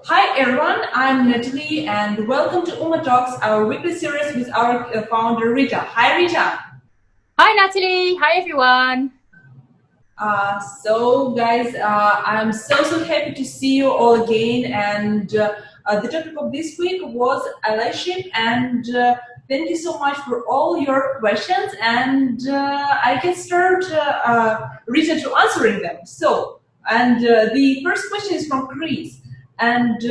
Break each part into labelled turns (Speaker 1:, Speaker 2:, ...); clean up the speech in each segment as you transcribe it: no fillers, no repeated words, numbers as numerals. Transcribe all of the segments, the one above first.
Speaker 1: Hi everyone, I'm Natalie and welcome to Uma Talks, our weekly series with our founder Rita. Hi Rita.
Speaker 2: Hi Natalie, hi everyone.
Speaker 1: So guys, I'm so happy to see you all again, and the topic of this week was allyship, and thank you so much for all your questions, and I can start Rita to answering them. The first question is from Chris, and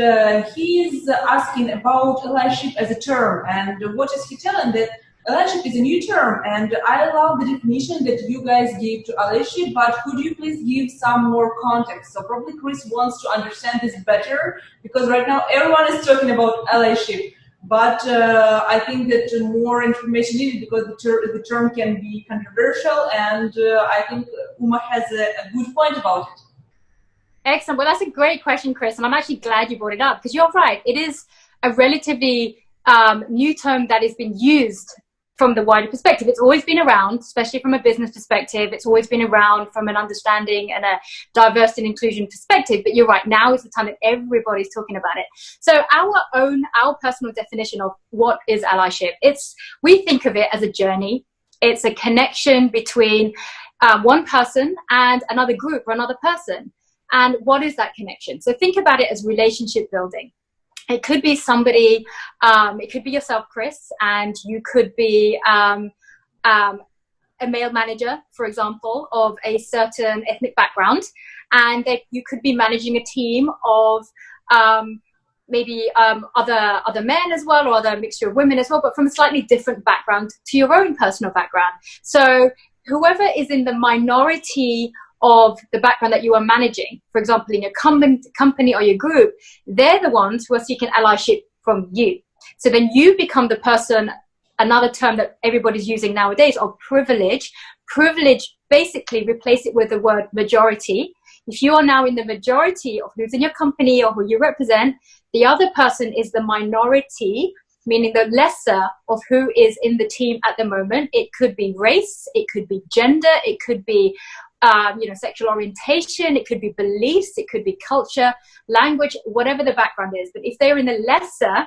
Speaker 1: he's asking about allyship as a term, and what is he telling that allyship is a new term, and I love the definition that you guys give to allyship, but could you please give some more context? So probably Chris wants to understand this better because right now everyone is talking about allyship, but I think that more information needed because the term can be controversial, and I think Uma has a good point about it.
Speaker 2: Excellent. Well, that's a great question, Chris, and I'm actually glad you brought it up because you're right. It is a relatively new term that has been used from the wider perspective. It's always been around, especially from a business perspective. It's always been around from an understanding and a diversity and inclusion perspective. But you're right, now is the time that everybody's talking about it. So our personal definition of what is allyship, we think of it as a journey. It's a connection between one person and another group or another person. And what is that connection? So think about it as relationship building. It could be somebody, it could be yourself, Chris, and you could be a male manager, for example, of a certain ethnic background, and you could be managing a team of maybe other men as well, or other mixture of women as well, but from a slightly different background to your own personal background. So whoever is in the minority of the background that you are managing, for example, in your company or your group, they're the ones who are seeking allyship from you. So then you become the person, another term that everybody's using nowadays, of privilege. Privilege, basically replace it with the word majority. If you are now in the majority of who's in your company or who you represent, the other person is the minority, meaning the lesser of who is in the team at the moment. It could be race, it could be gender, it could be sexual orientation, it could be beliefs, it could be culture, language, whatever the background is. But if they're in the lesser,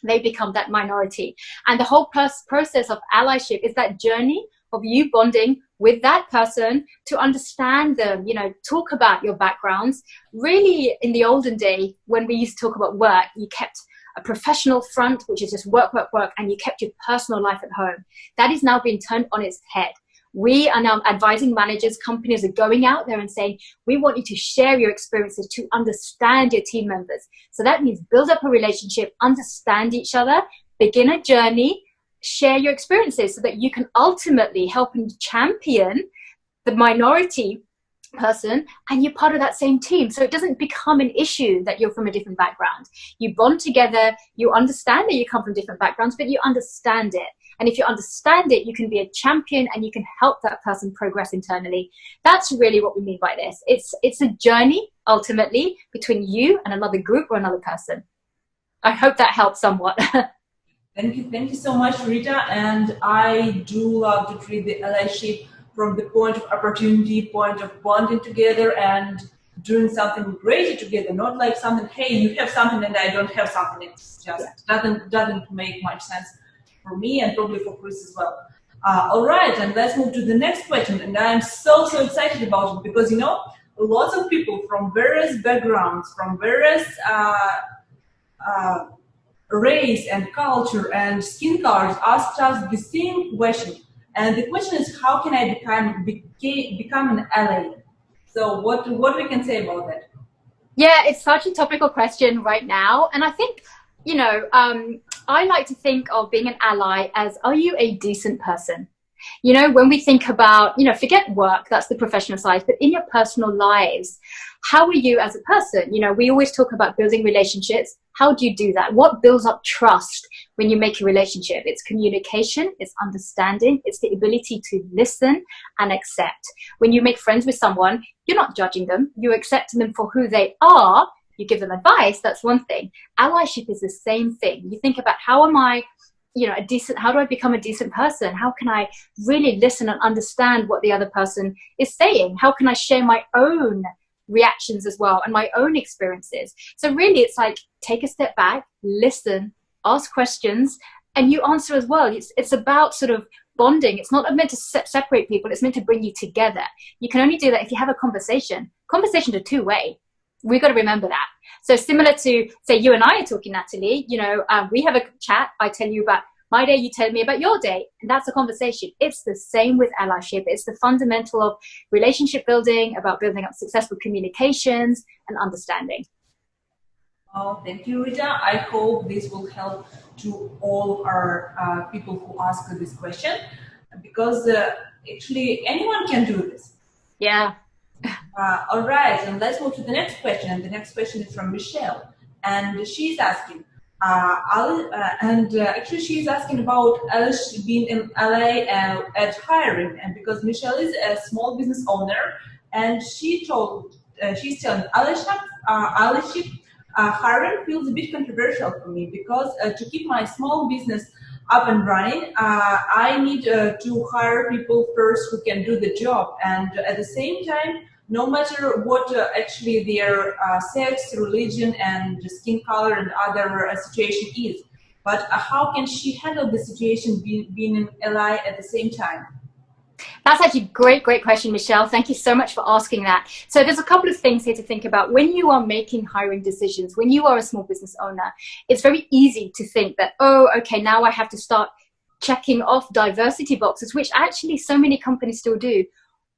Speaker 2: they become that minority. And the whole process of allyship is that journey of you bonding with that person to understand them, talk about your backgrounds. Really, in the olden day, when we used to talk about work, you kept a professional front, which is just work, and you kept your personal life at home. That is now being turned on its head. We are now advising managers, companies are going out there and saying, we want you to share your experiences to understand your team members. So that means build up a relationship, understand each other, begin a journey, share your experiences so that you can ultimately help and champion the minority person, and you're part of that same team. So it doesn't become an issue that you're from a different background. You bond together, you understand that you come from different backgrounds, but you understand it. And if you understand it, you can be a champion and you can help that person progress internally. That's really what we mean by this. It's a journey, ultimately, between you and another group or another person. I hope that helps somewhat.
Speaker 1: Thank you so much, Rita. And I do love to treat the allyship from the point of opportunity, point of bonding together and doing something great together, not like something, hey, you have something and I don't have something. It's just doesn't make much sense for me and probably for Chris as well. All right, and let's move to the next question. And I'm so excited about it because, lots of people from various backgrounds, from various race and culture and skin colors asked us the same question. And the question is, how can I become an ally? So what we can say about that?
Speaker 2: Yeah, it's such a topical question right now. And I think, I like to think of being an ally as, are you a decent person? When we think about, forget work, that's the professional side, but in your personal lives, how are you as a person? We always talk about building relationships. How do you do that? What builds up trust when you make a relationship? It's communication, it's understanding, it's the ability to listen and accept. When you make friends with someone, you're not judging them, you're accepting them for who they are. You give them advice, that's one thing. Allyship is the same thing. You think about, how am I how do I become a decent person? How can I really listen and understand what the other person is saying? How can I share my own reactions as well and my own experiences. So really it's like, take a step back, listen, ask questions, and you answer as well. It's about sort of bonding. It's not meant to separate people. It's meant to bring you together. You can only do that if you have a conversation. Conversations are two-way. We've got to remember that. So similar to, say, you and I are talking, Natalie, you know, we have a chat. I tell you about my day, you tell me about your day, and that's a conversation. It's the same with allyship. It's the fundamental of relationship building, about building up successful communications and understanding.
Speaker 1: Oh, thank you, Rita. I hope this will help to all our people who ask this question, because actually anyone can do this.
Speaker 2: Yeah.
Speaker 1: All right, and let's move to the next question. And the next question is from Michelle, and she's asking, actually she's asking about Alice being in LA at hiring, and because Michelle is a small business owner, and she's telling Allyship hiring feels a bit controversial for me, because to keep my small business up and running, I need to hire people first who can do the job, and at the same time, no matter what actually their sex, religion, and skin color and other situation is. But how can she handle the situation being in LA at the same time?
Speaker 2: That's actually a great question, Michelle. Thank you so much for asking that. So there's a couple of things here to think about. When you are making hiring decisions, when you are a small business owner, it's very easy to think that, oh, okay, now I have to start checking off diversity boxes, which actually so many companies still do.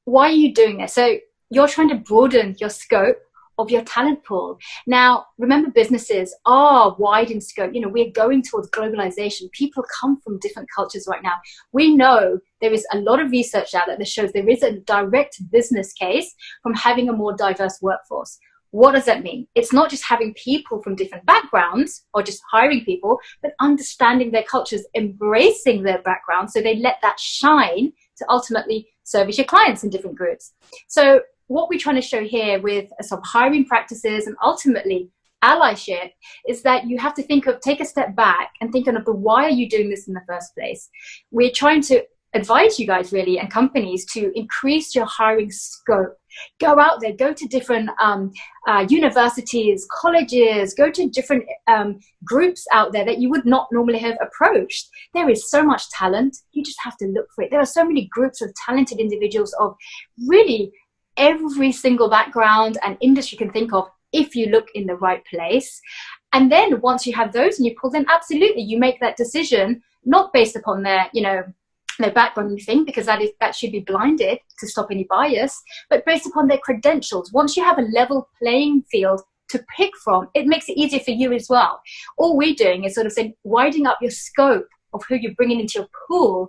Speaker 2: Why are you doing this? So you're trying to broaden your scope of your talent pool. Now, remember, businesses are wide in scope. You know, we're going towards globalization. People come from different cultures right now. We know there is a lot of research out there that shows there is a direct business case from having a more diverse workforce. What does that mean? It's not just having people from different backgrounds or just hiring people, but understanding their cultures, embracing their background so they let that shine to ultimately service your clients in different groups. So what we're trying to show here with some hiring practices and ultimately allyship is that you have to take a step back and think of why are you doing this in the first place. We're trying to advise you guys really and companies to increase your hiring scope. Go out there, go to different universities, colleges, go to different groups out there that you would not normally have approached. There is so much talent. You just have to look for it. There are so many groups of talented individuals of really every single background and industry you can think of if you look in the right place. And then once you have those and you pull them, absolutely, you make that decision, not based upon their background and thing, because that should be blinded to stop any bias, but based upon their credentials. Once you have a level playing field to pick from, it makes it easier for you as well. All we're doing is sort of saying, widening up your scope of who you're bringing into your pool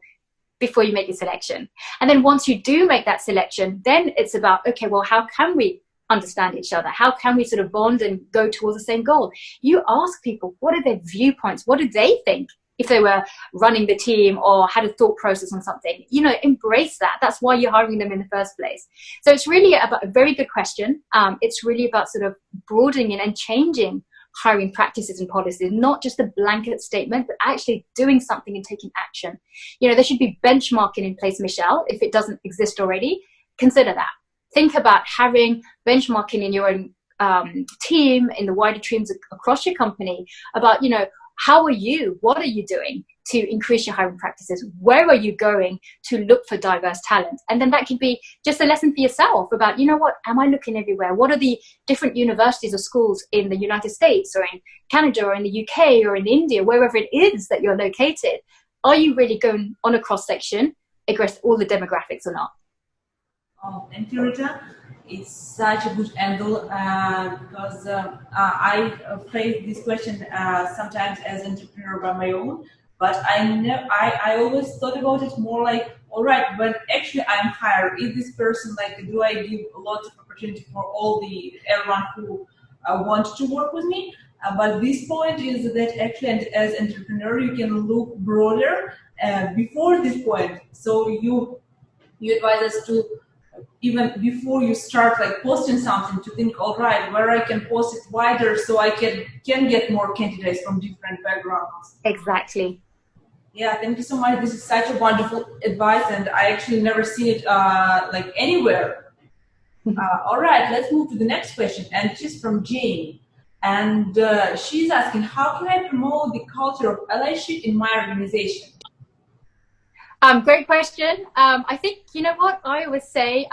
Speaker 2: before you make your selection. And then once you do make that selection, then it's about, okay, well, how can we understand each other? How can we sort of bond and go towards the same goal? You ask people, what are their viewpoints? What do they think if they were running the team or had a thought process on something? You know, embrace that. That's why you're hiring them in the first place. So it's really about a very good question. It's really about sort of broadening and changing hiring practices and policies, not just a blanket statement, but actually doing something and taking action. You know, there should be benchmarking in place, Michelle, if it doesn't exist already. Consider that. Think about having benchmarking in your own team, in the wider teams across your company about, you know, how are you? What are you doing to increase your hiring practices? Where are you going to look for diverse talent? And then that could be just a lesson for yourself about, you know what, am I looking everywhere? What are the different universities or schools in the United States or in Canada or in the UK or in India, wherever it is that you're located? Are you really going on a cross-section across all the demographics or not?
Speaker 1: Oh, thank you, Rita. It's such a good angle because I face this question sometimes as an entrepreneur by my own, but I always thought about it more like, all right, when actually I'm hired, is this person like, do I give a lot of opportunity for everyone who wants to work with me? But this point is that actually as an entrepreneur, you can look broader before this point. So you advise us to, even before you start like posting something, to think, all right, where I can post it wider so I can get more candidates from different backgrounds.
Speaker 2: Exactly.
Speaker 1: Yeah, thank you so much. This is such a wonderful advice, and I actually never seen it like anywhere. All right, let's move to the next question, and she's from Jane. And she's asking, how can I promote the culture of allyship in my organization?
Speaker 2: Great question. I think, you know what, I always say,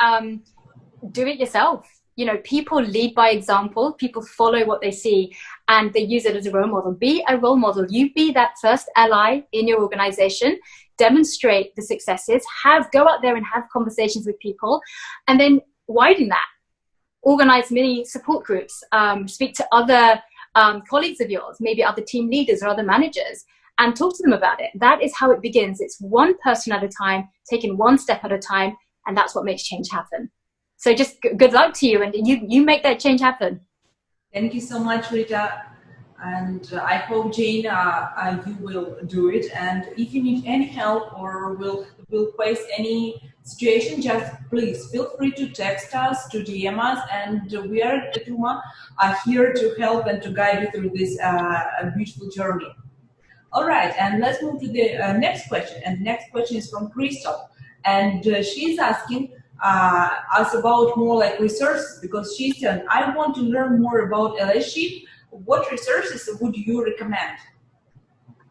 Speaker 2: do it yourself. You know, people lead by example, people follow what they see and they use it as a role model. Be a role model. You be that first ally in your organization, demonstrate the successes, go out there and have conversations with people, and then widen that. Organize many support groups, speak to other colleagues of yours, maybe other team leaders or other managers, and talk to them about it. That is how it begins. It's one person at a time, taking one step at a time, and that's what makes change happen. So just good luck to you, and you make that change happen.
Speaker 1: Thank you so much, Rita. And I hope, Jane, you will do it. And if you need any help or will face any situation, just please feel free to text us, to DM us, and we are here to help and to guide you through this beautiful journey. All right, and let's move to the next question. And the next question is from Crystal, and she's asking us about more like resources, because she's saying, I want to learn more about allyship. What resources would you recommend?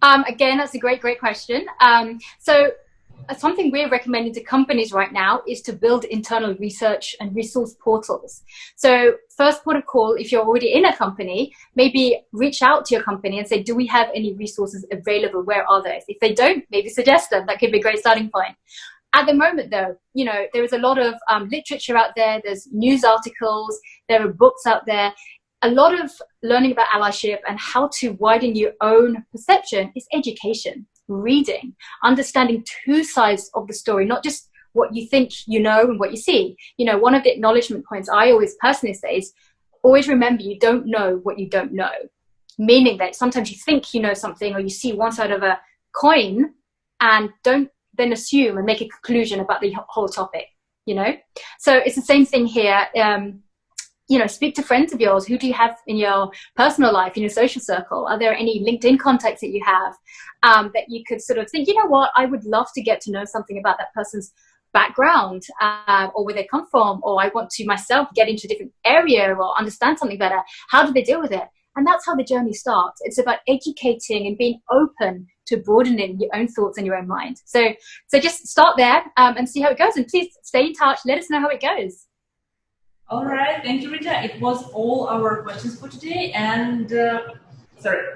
Speaker 2: Again, that's a great question. So something we're recommending to companies right now is to build internal research and resource portals. So first port of call, if you're already in a company, maybe reach out to your company and say, do we have any resources available? Where are those? If they don't, maybe suggest them. That could be a great starting point. At the moment, though, you know, there is a lot of literature out there. There's news articles. There are books out there. A lot of learning about allyship and how to widen your own perception is education, reading, understanding two sides of the story, not just what you think you know and what you see. You know, one of the acknowledgement points I always personally say is, always remember you don't know what you don't know. Meaning that sometimes you think you know something or you see one side of a coin and don't then assume and make a conclusion about the whole topic, you know? So it's the same thing here. You know, speak to friends of yours. Who do you have in your personal life, in your social circle? Are there any LinkedIn contacts that you have that you could sort of think, you know what, I would love to get to know something about that person's background or where they come from, or I want to myself get into a different area or understand something better. How do they deal with it? And that's how the journey starts. It's about educating and being open to broadening your own thoughts and your own mind. So just start there and see how it goes. And please stay in touch. Let us know how it goes.
Speaker 1: All right. Thank you, Rita. It was all our questions for today. And sorry.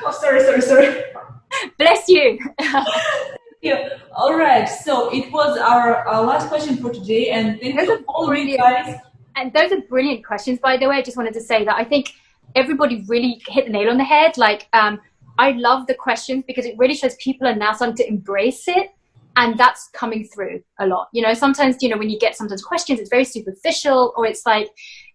Speaker 1: Oh, sorry.
Speaker 2: Bless you.
Speaker 1: Yeah. All right. So it was our last question for today. And thank you all of you guys.
Speaker 2: And those are brilliant questions, by the way. I just wanted to say that I think everybody really hit the nail on the head. Like, I love the questions because it really shows people are now starting to embrace it. And that's coming through a lot. You know, sometimes, you know, when you get sometimes questions, it's very superficial or it's like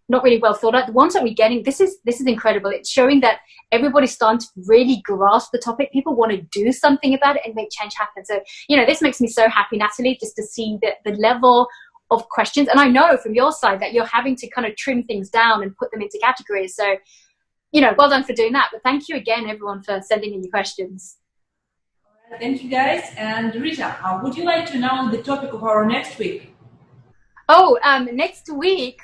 Speaker 2: not really well thought out. The ones that we're getting, this is incredible. It's showing that everybody's starting to really grasp the topic. People want to do something about it and make change happen. So, you know, this makes me so happy, Natalie, just to see the level of questions. And I know from your side that you're having to kind of trim things down and put them into categories. So, you know, well done for doing that. But thank you again, everyone, for sending in your questions.
Speaker 1: Thank you, guys. And Rita, would you like to announce the topic of our next week?
Speaker 2: Oh, next week,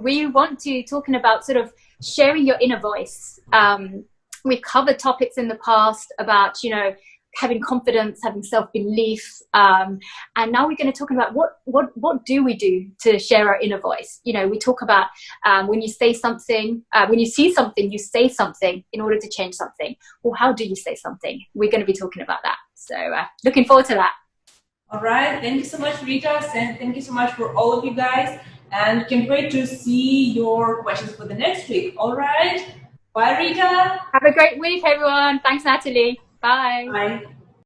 Speaker 2: we want to talking about sort of sharing your inner voice. We've covered topics in the past about, you know, having confidence, having self-belief. And now we're going to talk about what do we do to share our inner voice? You know, we talk about when you say something, when you see something, you say something in order to change something. Well, how do you say something? We're going to be talking about that. So looking forward to that.
Speaker 1: All right. Thank you so much, Rita. And thank you so much for all of you guys. And can't wait to see your questions for the next week. All right. Bye, Rita.
Speaker 2: Have a great week, everyone. Thanks, Natalie. Bye.
Speaker 1: Bye.